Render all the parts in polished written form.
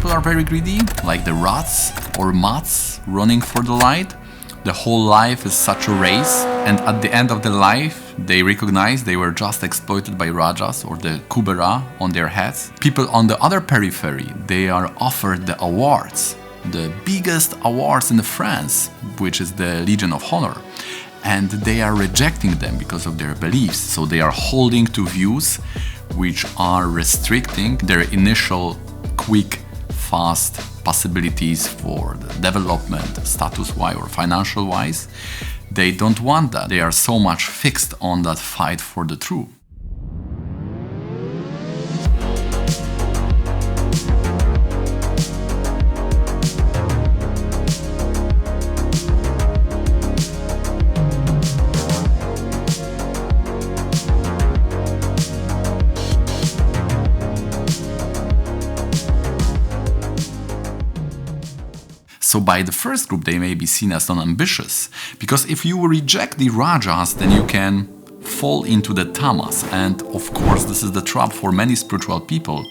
people are very greedy, like the rats or mats running for the light. The whole life is such a race, and at the end of the life, they recognize they were just exploited by Rajas or the Kubera on their heads. People on the other periphery, they are offered the awards, the biggest awards in France, which is the Legion of Honor. And they are rejecting them because of their beliefs. So they are holding to views which are restricting their initial quick, fast possibilities for the development, status-wise or financial-wise. They don't want that. They are so much fixed on that fight for the truth. So by the first group, they may be seen as non-ambitious, because if you reject the Rajas, then you can fall into the tamas. And of course, this is the trap for many spiritual people.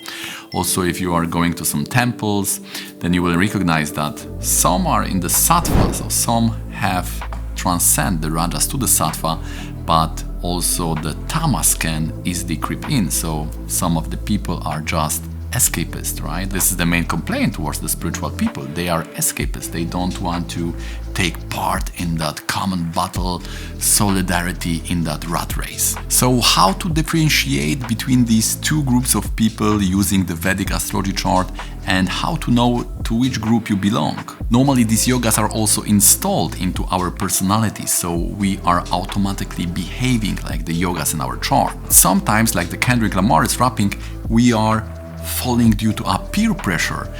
Also, if you are going to some temples, then you will recognize that some are in the sattva, so some have transcend the Rajas to the sattva, but also the tamas can easily creep in. So some of the people are just escapist, right? This is the main complaint towards the spiritual people. They are escapists. They don't want to take part in that common battle, solidarity in that rat race. So how to differentiate between these two groups of people using the Vedic astrology chart, and how to know to which group you belong? Normally these yogas are also installed into our personality, so we are automatically behaving like the yogas in our chart. Sometimes, like the Kendrick Lamar is rapping, we are falling due to a peer pressure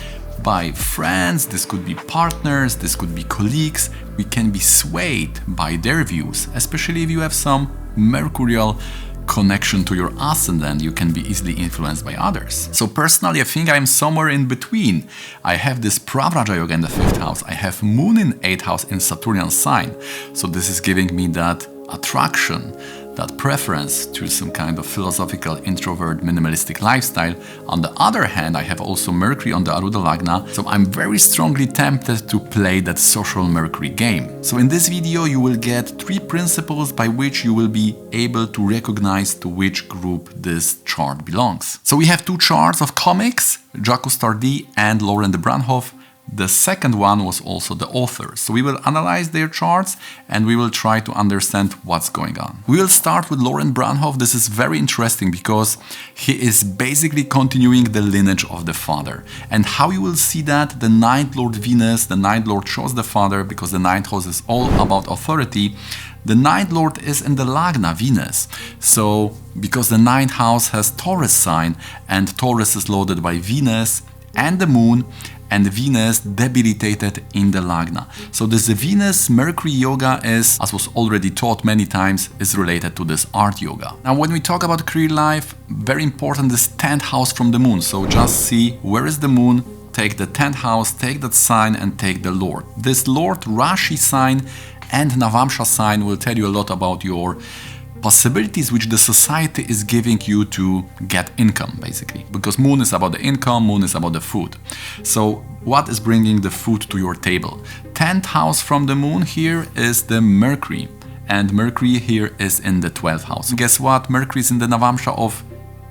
by friends, this could be partners, this could be colleagues. We can be swayed by their views, especially if you have some mercurial connection to your ascendant, you can be easily influenced by others. So personally, I think I'm somewhere in between. I have this Pravraja Yoga in the 5th house, I have Moon in 8th house in Saturnian sign. So this is giving me that attraction, that preference to some kind of philosophical, introvert, minimalistic lifestyle. On the other hand, I have also Mercury on the Aruda Lagna, so I'm very strongly tempted to play that social Mercury game. So in this video, you will get 3 principles by which you will be able to recognize to which group this chart belongs. So we have 2 charts of comics, Jacques Tardy and Lauren de Branhoff. The second one was also the author. So we will analyze their charts and we will try to understand what's going on. We will start with Lauren Branhoff. This is very interesting because he is basically continuing the lineage of the father. And how you will see that the 9th Lord Venus, the 9th Lord shows the father because the 9th house is all about authority. The 9th Lord is in the Lagna, Venus. So because the 9th house has Taurus sign and Taurus is loaded by Venus and the moon, and Venus debilitated in the Lagna. So this Venus-Mercury yoga is, as was already taught many times, is related to this art yoga. Now when we talk about career life, very important is 10th house from the moon. So just see where is the moon, take the 10th house, take that sign and take the Lord. This Lord Rashi sign and Navamsha sign will tell you a lot about your possibilities which the society is giving you to get income, basically. Because moon is about the income, moon is about the food. So what is bringing the food to your table? 10th house from the moon here is the Mercury. And Mercury here is in the 12th house. Guess what? Mercury is in the Navamsha of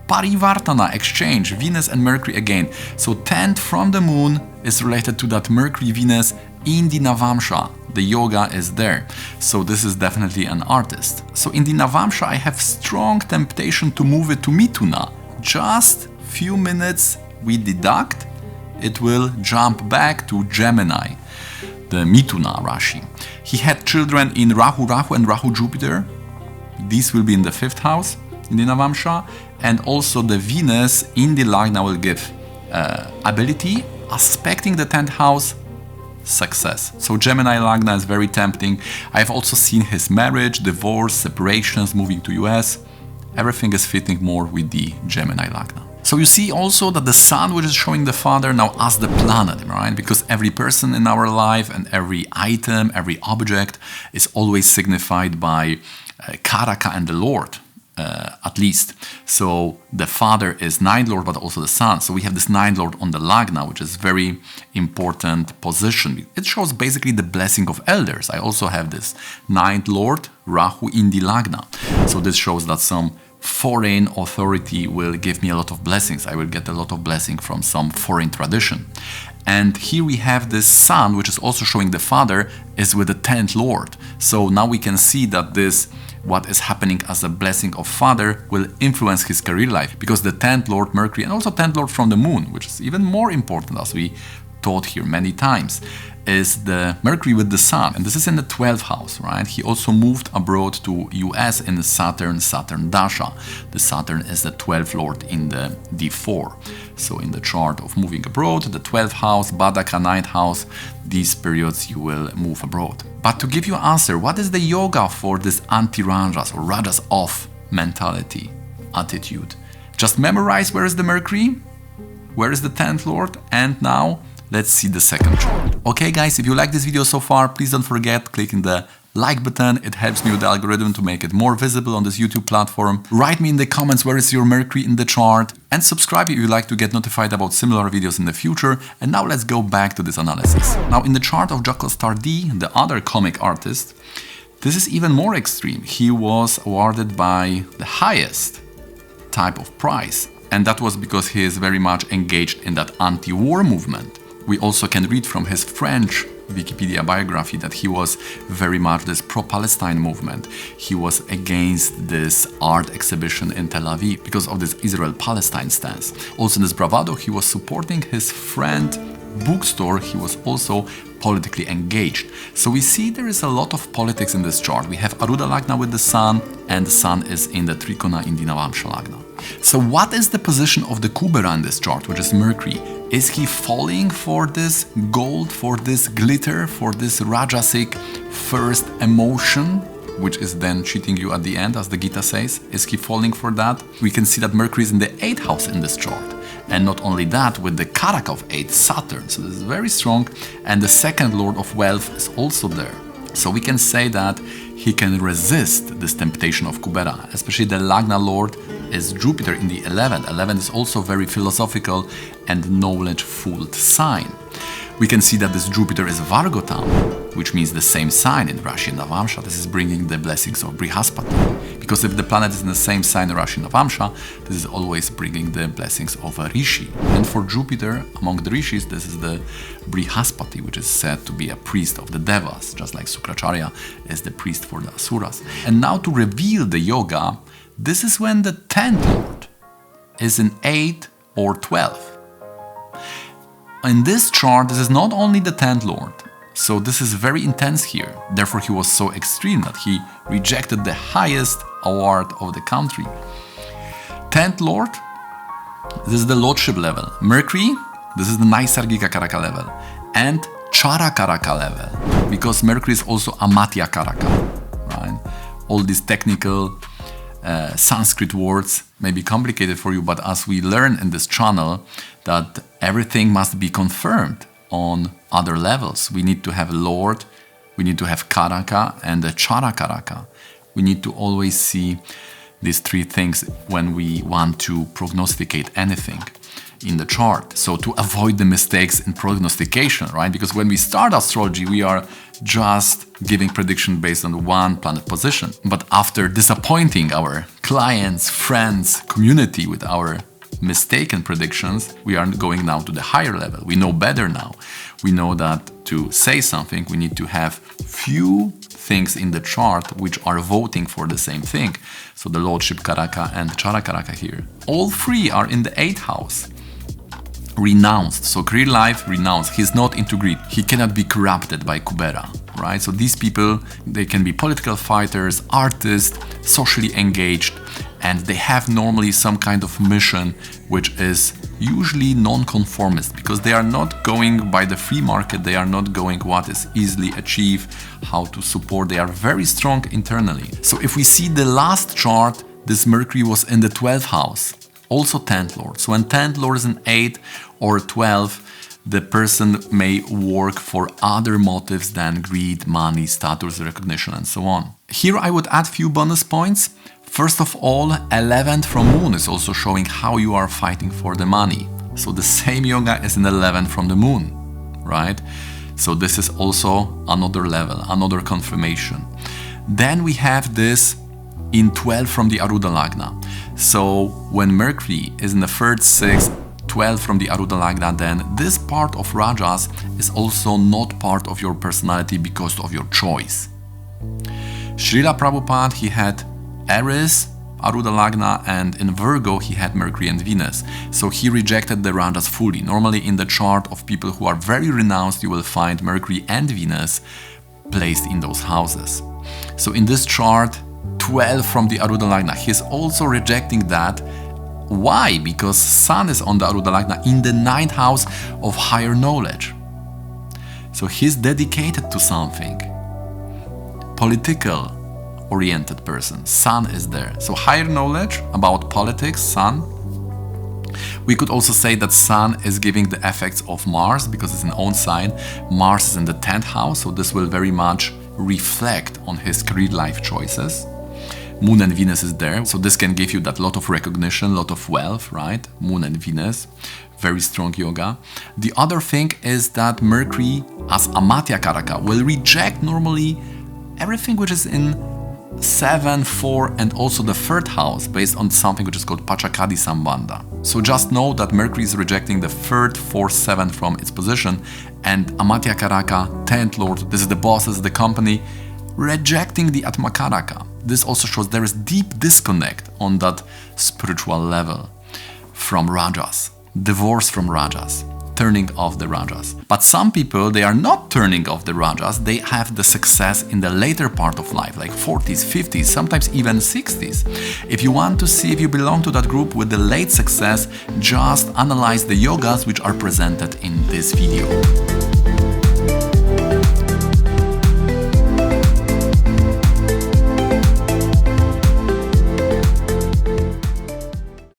Parivartana, exchange, Venus and Mercury again. So 10th from the moon is related to that Mercury-Venus in the Navamsha. The yoga is there. So this is definitely an artist. So in the Navamsha, I have strong temptation to move it to Mithuna. Just few minutes we deduct, it will jump back to Gemini, the Mithuna Rashi. He had children in Rahu and Rahu Jupiter. These will be in the 5th house in the Navamsha. And also the Venus in the Lagna will give ability, aspecting the 10th house, success. So Gemini Lagna is very tempting. I've also seen his marriage, divorce, separations, moving to US. Everything is fitting more with the Gemini Lagna. So you see also that the sun, which is showing the father now as the planet, right? Because every person in our life and every item, every object is always signified by Karaka and the Lord. at least. So the father is ninth lord, but also the son. So we have this ninth lord on the Lagna, which is very important position. It shows basically the blessing of elders. I also have this ninth lord, Rahu, in the Lagna. So this shows that some foreign authority will give me a lot of blessings. I will get a lot of blessing from some foreign tradition. And here we have this sun, which is also showing the father, is with the 10th lord. So now we can see that this, what is happening as a blessing of father, will influence his career life, because the 10th lord Mercury and also 10th lord from the moon, which is even more important, as we taught here many times, is the Mercury with the sun, and this is in the 12th house, right? He also moved abroad to US in the Saturn Dasha. The Saturn is the 12th lord in the D4. So in the chart of moving abroad, the 12th house, Badaka 9th house, these periods you will move abroad. But to give you an answer, what is the yoga for this anti-rajas or rajas off mentality, attitude? Just memorize where is the Mercury, where is the 10th lord, and now let's see the second chart. Okay guys, if you like this video so far, please don't forget clicking the like button. It helps me with the algorithm to make it more visible on this YouTube platform. Write me in the comments where is your Mercury in the chart, and subscribe if you like to get notified about similar videos in the future. And now let's go back to this analysis. Now in the chart of Jacques Tardy, the other comic artist, this is even more extreme. He was awarded by the highest type of prize, and that was because he is very much engaged in that anti-war movement. We also can read from his French Wikipedia biography that he was very much this pro-Palestine movement. He was against this art exhibition in Tel Aviv because of this Israel-Palestine stance. Also in this bravado, he was supporting his friend bookstore. He was also politically engaged. So we see there is a lot of politics in this chart. We have Aruda Lagna with the sun, and the sun is in the Trikona in the Navamsha Lagna. So what is the position of the Kubera in this chart, which is Mercury? Is he falling for this gold, for this glitter, for this Rajasic first emotion, which is then cheating you at the end, as the Gita says? Is he falling for that? We can see that Mercury is in the 8th house in this chart. And not only that, with the Karaka of 8, Saturn. So this is very strong. And the second lord of wealth is also there. So we can say that he can resist this temptation of Kubera. Especially the Lagna lord is Jupiter in the 11th. 11 is also very philosophical and knowledge-full sign. We can see that this Jupiter is Vargotam, which means the same sign in Rashi and Navamsha. This is bringing the blessings of Brihaspati. Because if the planet is in the same sign in Rashi and Navamsha, this is always bringing the blessings of a Rishi. And for Jupiter, among the Rishis, this is the Brihaspati, which is said to be a priest of the Devas, just like Sukracharya is the priest for the Asuras. And now to reveal the yoga, this is when the 10th lord is in 8 or 12. In this chart, this is not only the 10th lord, so this is very intense here. Therefore, he was so extreme that he rejected the highest award of the country. 10th lord, this is the lordship level. Mercury, this is the Naisargika Karaka level. And Chara Karaka level, because Mercury is also Amatya Karaka, right? All these technical Sanskrit words may be complicated for you, but as we learn in this channel that everything must be confirmed on other levels. We need to have Lord, we need to have Karaka and the Chara Karaka. We need to always see these three things when we want to prognosticate anything in the chart. So to avoid the mistakes in prognostication, right? Because when we start astrology, we are just giving prediction based on one planet position. But after disappointing our clients, friends, community with our mistaken predictions, we are going now to the higher level. We know better now. We know that to say something, we need to have few things in the chart which are voting for the same thing. So the Lordship Karaka and Chara Karaka here. All three are in the 8th house. Renounced. So career life, renounced. He's not into greed. He cannot be corrupted by Kubera, right? So these people, they can be political fighters, artists, socially engaged, and they have normally some kind of mission which is usually non-conformist, because they are not going by the free market, they are not going what is easily achieved, how to support, they are very strong internally. So if we see the last chart, this Mercury was in the 12th house. Also 10th lord. So when 10th lord is in 8 or 12, the person may work for other motives than greed, money, status, recognition, and so on. Here I would add few bonus points. First of all, 11th from moon is also showing how you are fighting for the money. So the same yoga is in 11th from the moon, right? So this is also another level, another confirmation. Then we have this in 12 from the Aruda Lagna. So when Mercury is in the 3rd, 6th, 12 from the Aruda Lagna, then this part of Rajas is also not part of your personality because of your choice. Srila Prabhupada, he had Aries, Aruda Lagna, and in Virgo he had Mercury and Venus. So he rejected the Rajas fully. Normally in the chart of people who are very renounced, you will find Mercury and Venus placed in those houses. So in this chart, 12 from the Aruda Lagna, he's also rejecting that. Why? Because Sun is on the Aruda Lagna in the 9th house of higher knowledge. So he's dedicated to something. Political oriented person. Sun is there. So higher knowledge about politics, Sun. We could also say that Sun is giving the effects of Mars because it's an own sign. Mars is in the 10th house, so this will very much reflect on his career life choices. Moon and Venus is there, so this can give you that lot of recognition, lot of wealth, right? Moon and Venus, very strong yoga. The other thing is that Mercury as Amatya Karaka will reject normally everything which is in 7, 4 and also the 3rd house based on something which is called Pachakadi Sambandha. So just know that Mercury is rejecting the 3rd, 4th, 7th from its position, and Amatya Karaka, 10th Lord, this is the boss, this is the company, rejecting the Atma Karaka. This also shows there is deep disconnect on that spiritual level from Rajas, divorce from Rajas, turning off the Rajas. But some people, they are not turning off the Rajas, they have the success in the later part of life, like 40s, 50s, sometimes even 60s. If you want to see if you belong to that group with the late success, just analyze the yogas which are presented in this video.